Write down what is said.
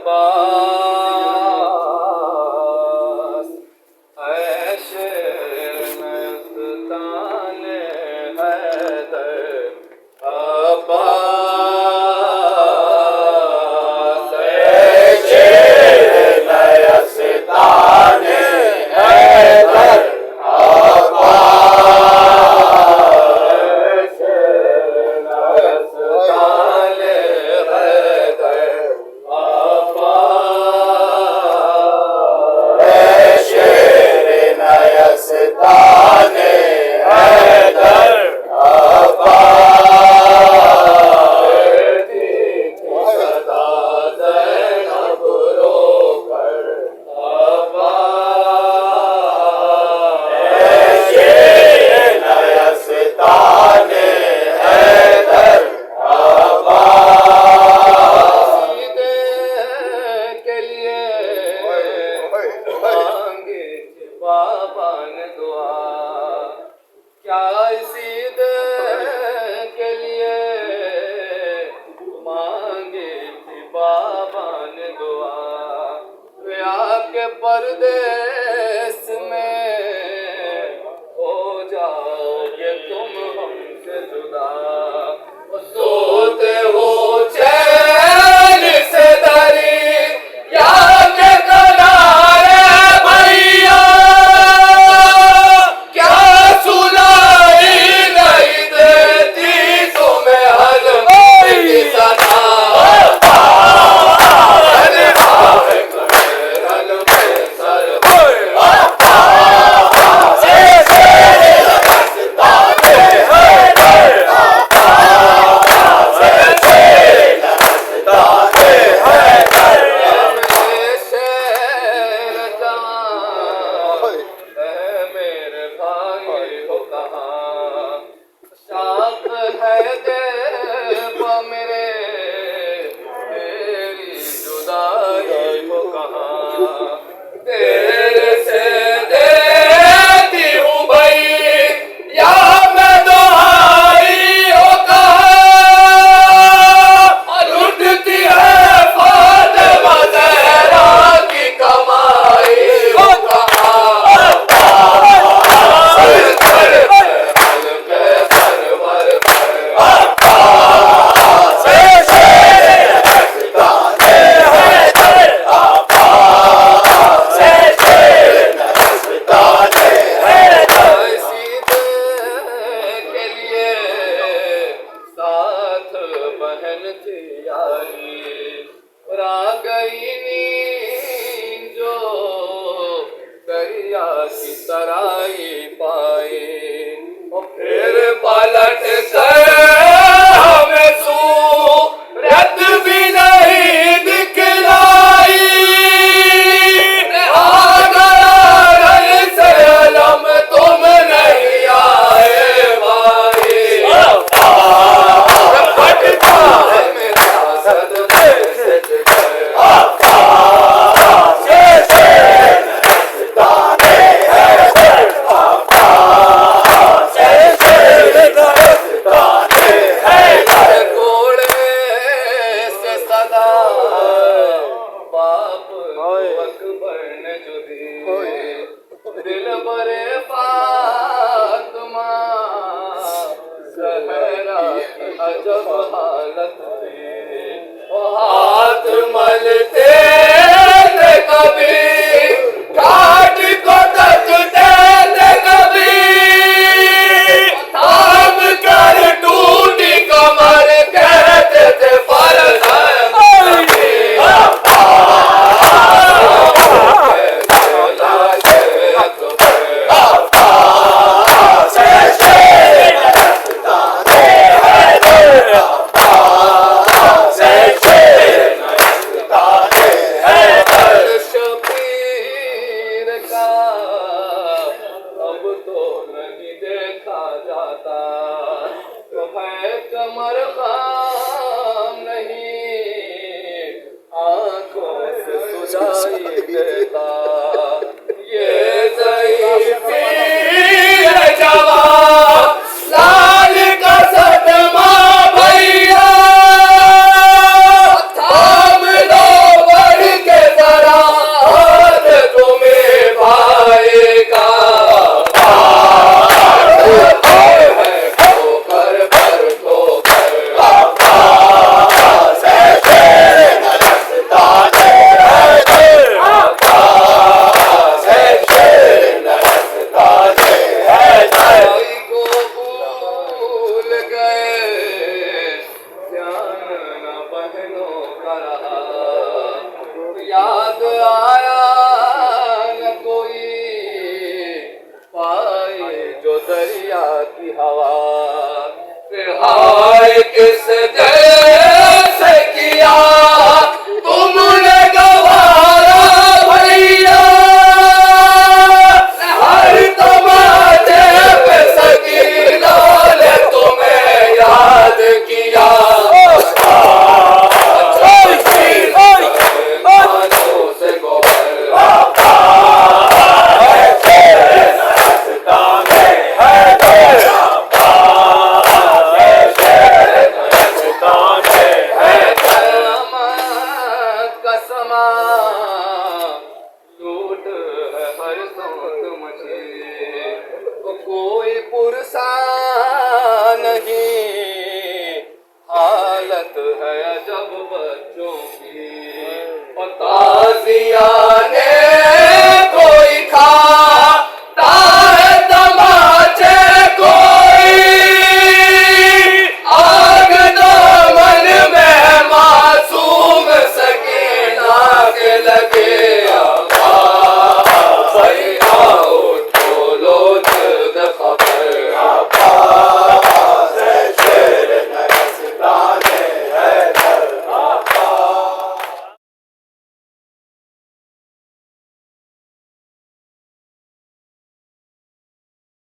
अब्बास ऐशे नस्ताने हैदर अब्बास ऐशे नस्ताने हैदर बाबा ने दुआ क्या सीद के लिए मांगी थी बाबा ने दुआ वे आके परदेस में हो जाओगे तुम हमसे जुदा सोते हो चैन से दरी या के किनारे भैया तेरे से देती हूँ भाई या मैं दोहाई हो कहा लुटती है फातिमा ज़हरा की कमाई हो कहा बहन थी यारी और आ गई नींद जो दरिया की तराई पाई और फिर पलट कर